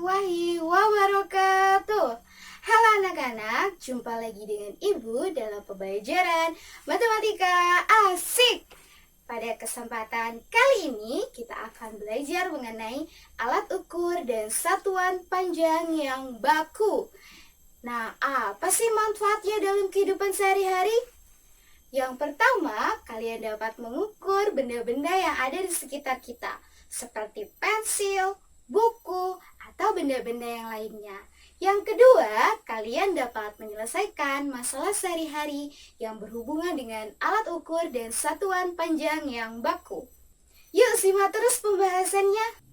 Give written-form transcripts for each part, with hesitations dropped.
warahmatullahi wabarakatuh. Halo anak-anak, jumpa lagi dengan Ibu dalam pembelajaran Matematika Asik. Pada kesempatan kali ini kita akan belajar mengenai alat ukur dan satuan panjang yang baku. Nah, apa sih manfaatnya dalam kehidupan sehari-hari? Yang pertama, kalian dapat mengukur benda-benda yang ada di sekitar kita, seperti pensil, buku, atau benda-benda yang lainnya. Yang kedua, kalian dapat menyelesaikan masalah sehari-hari yang berhubungan dengan alat ukur dan satuan panjang yang baku. Yuk simak terus pembahasannya.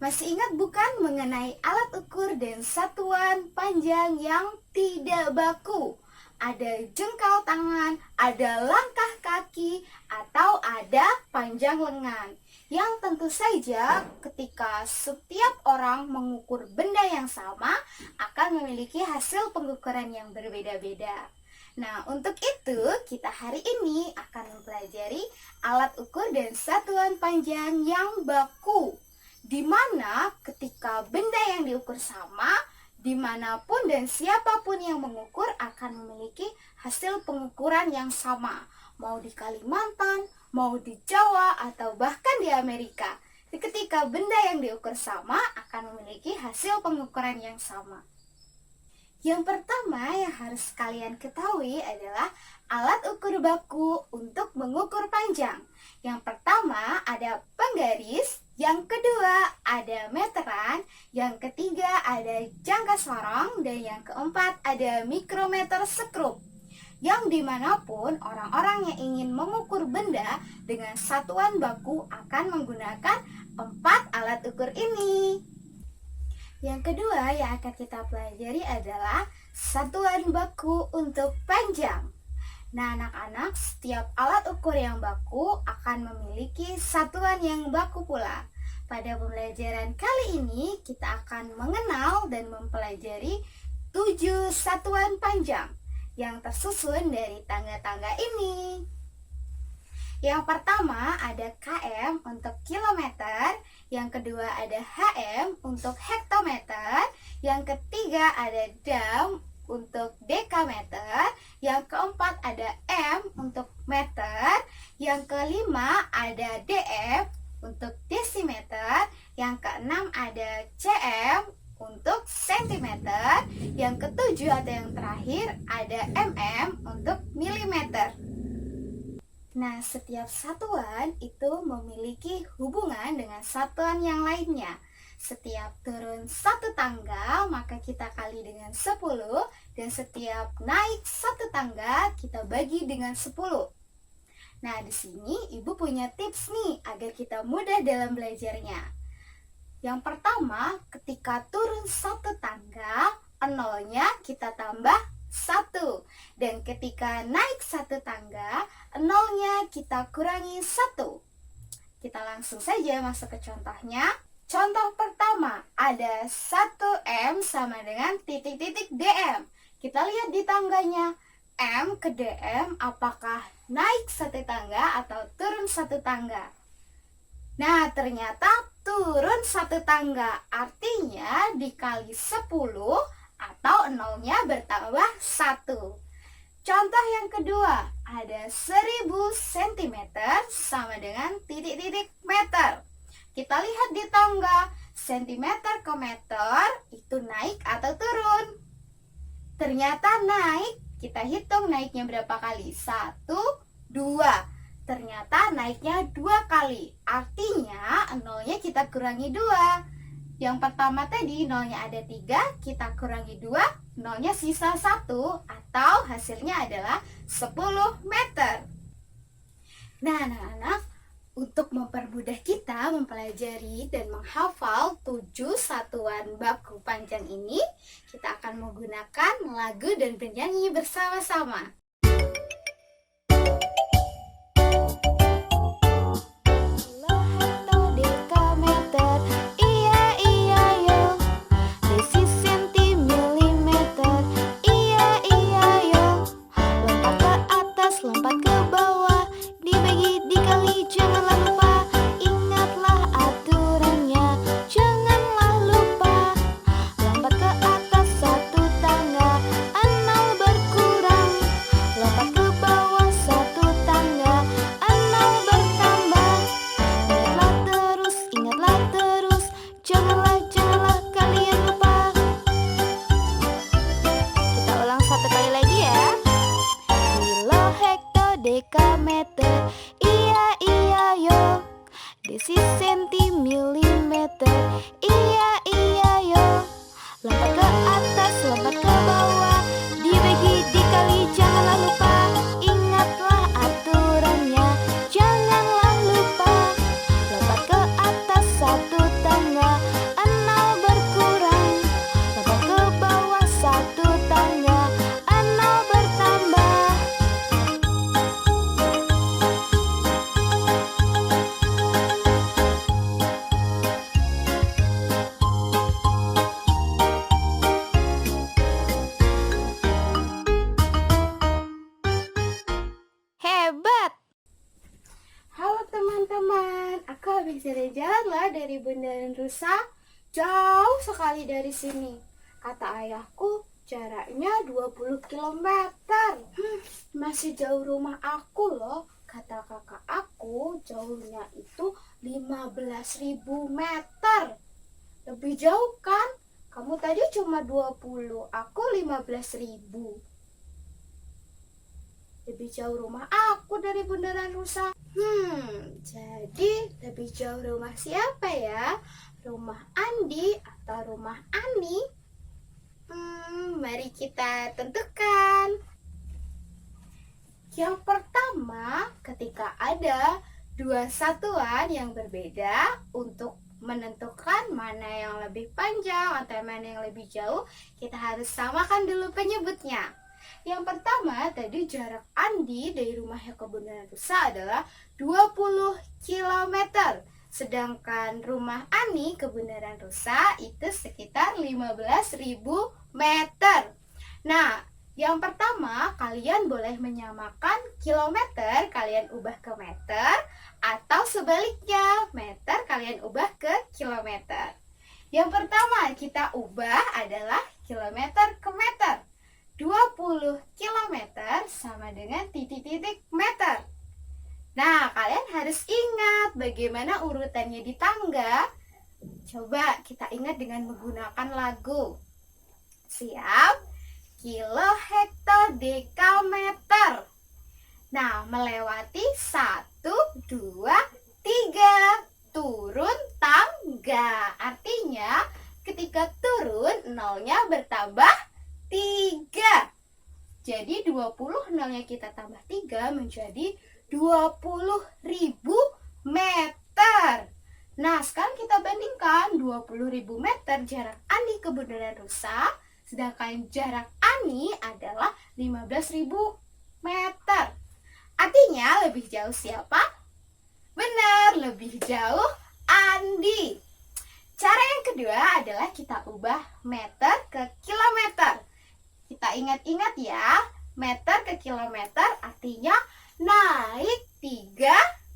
Masih ingat bukan mengenai alat ukur dan satuan panjang yang tidak baku? Ada jengkal tangan, ada langkah kaki, atau ada panjang lengan. Yang tentu saja ketika setiap orang mengukur benda yang sama akan memiliki hasil pengukuran yang berbeda-beda. Nah, untuk itu kita hari ini akan mempelajari alat ukur dan satuan panjang yang baku, di mana ketika benda yang diukur sama, dimanapun dan siapapun yang mengukur akan memiliki hasil pengukuran yang sama, mau di Kalimantan, mau di Jawa, atau bahkan di Amerika. Ketika benda yang diukur sama akan memiliki hasil pengukuran yang sama. Yang pertama yang harus kalian ketahui adalah alat ukur baku untuk mengukur panjang. Yang pertama ada penggaris, yang kedua ada meteran, yang ketiga ada jangka sorong, dan yang keempat ada mikrometer sekrup. Yang dimanapun orang-orang yang ingin mengukur benda dengan satuan baku akan menggunakan 4 alat ukur ini. Yang kedua yang akan kita pelajari adalah satuan baku untuk panjang. Nah anak-anak, setiap alat ukur yang baku akan memiliki satuan yang baku pula. Pada pembelajaran kali ini kita akan mengenal dan mempelajari 7 satuan panjang yang tersusun dari tangga-tangga ini. Yang pertama ada km untuk kilometer, yang kedua ada hm untuk hektometer, yang ketiga ada dam untuk dekameter, yang keempat ada m untuk meter, yang kelima ada df untuk desimeter, yang keenam ada cm untuk sentimeter, yang ketujuh atau yang terakhir ada mm untuk milimeter. Nah, setiap satuan itu memiliki hubungan dengan satuan yang lainnya. Setiap turun satu tangga, maka kita kali dengan 10, dan setiap naik satu tangga, kita bagi dengan 10. Nah, di sini Ibu punya tips nih, agar kita mudah dalam belajarnya. Yang pertama, ketika turun satu tangga, nolnya kita tambah 1. Dan ketika naik satu tangga, nolnya kita kurangi 1. Kita langsung saja masuk ke contohnya. Contoh pertama, ada 1M sama dengan titik-titik DM. Kita lihat di tangganya, M ke DM apakah naik satu tangga atau turun satu tangga? Nah, ternyata turun satu tangga, artinya dikali 10 atau nolnya bertambah 1. Contoh yang kedua, ada 1000 cm sama dengan titik-titik meter. Kita lihat di tangga, cm ke meter itu naik atau turun? Ternyata naik. Kita hitung naiknya berapa kali? 1, 2. Ternyata naiknya 2 kali. Artinya nolnya kita kurangi 2. Yang pertama tadi nolnya ada 3, kita kurangi 2, nolnya sisa 1, atau hasilnya adalah 10 meter. Nah anak-anak, untuk mempermudah kita mempelajari dan menghafal 7 satuan baku panjang ini, kita akan menggunakan lagu dan bernyanyi bersama-sama. dari Bundaran Rusa? Jauh sekali dari sini. Kata ayahku, jaraknya 20 kilometer. Masih jauh rumah aku loh. Kata kakak aku, jauhnya itu 15.000 meter. Lebih jauh kan? Kamu tadi cuma 20, aku 15.000. Lebih jauh rumah aku dari Bundaran Rusa. Jadi lebih jauh rumah siapa ya? Rumah Andi atau rumah Ani? Mari kita tentukan. Yang pertama, ketika ada dua satuan yang berbeda, untuk menentukan mana yang lebih panjang atau mana yang lebih jauh, kita harus samakan dulu penyebutnya. Yang pertama, tadi jarak Andi dari rumahnya ke Bundaran Rusa adalah 20 km. Sedangkan rumah Ani ke Bundaran Rusa itu sekitar 15.000 meter. Nah, yang pertama, kalian boleh menyamakan kilometer, kalian ubah ke meter, atau sebaliknya, meter kalian ubah ke kilometer. Yang pertama kita ubah adalah kilometer ke meter. 20 km sama dengan titik-titik meter. Nah, kalian harus ingat bagaimana urutannya di tangga. Coba kita ingat dengan menggunakan lagu. Siap? Kilo, hektar, dekameter. Nah, melewati 1, 2, 3. Turun tangga. Artinya, ketika turun, nolnya bertambah 3. Jadi 20 nolnya kita tambah 3 menjadi 20.000 meter. Nah, sekarang kita bandingkan 20.000 meter jarak Ani ke Bundaran Rusa, sedangkan jarak Ani adalah 15.000 meter. Artinya lebih jauh siapa? Benar, lebih jauh Andi. Cara yang kedua adalah kita ubah meter ke kilometer. Kita ingat-ingat ya, meter ke kilometer artinya naik 3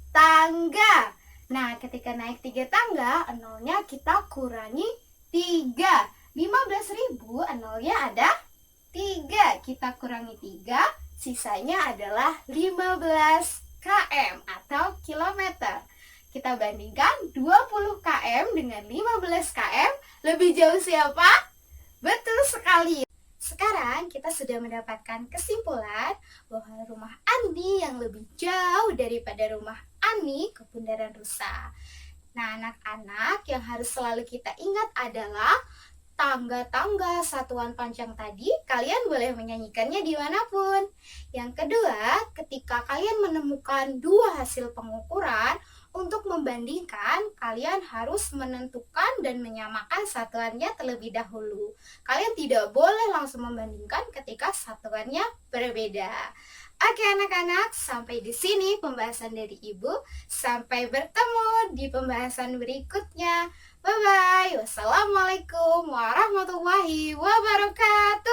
tangga. Nah, ketika naik 3 tangga, nolnya kita kurangi 3. 15.000, nolnya ada 3. Kita kurangi 3, sisanya adalah 15 km atau kilometer. Kita bandingkan 20 km dengan 15 km, lebih jauh siapa? Betul sekali. Sekarang kita sudah mendapatkan kesimpulan bahwa rumah Andi yang lebih jauh daripada rumah Ani ke Bundaran Rusa. Nah, anak-anak, yang harus selalu kita ingat adalah tangga-tangga satuan panjang tadi, kalian boleh menyanyikannya dimanapun. Yang kedua, ketika kalian menemukan dua hasil pengukuran, untuk membandingkan, kalian harus menentukan dan menyamakan satuannya terlebih dahulu. Kalian tidak boleh langsung membandingkan ketika satuannya berbeda. Oke anak-anak, sampai di sini pembahasan dari Ibu. Sampai bertemu di pembahasan berikutnya. Bye-bye. Wassalamualaikum warahmatullahi wabarakatuh.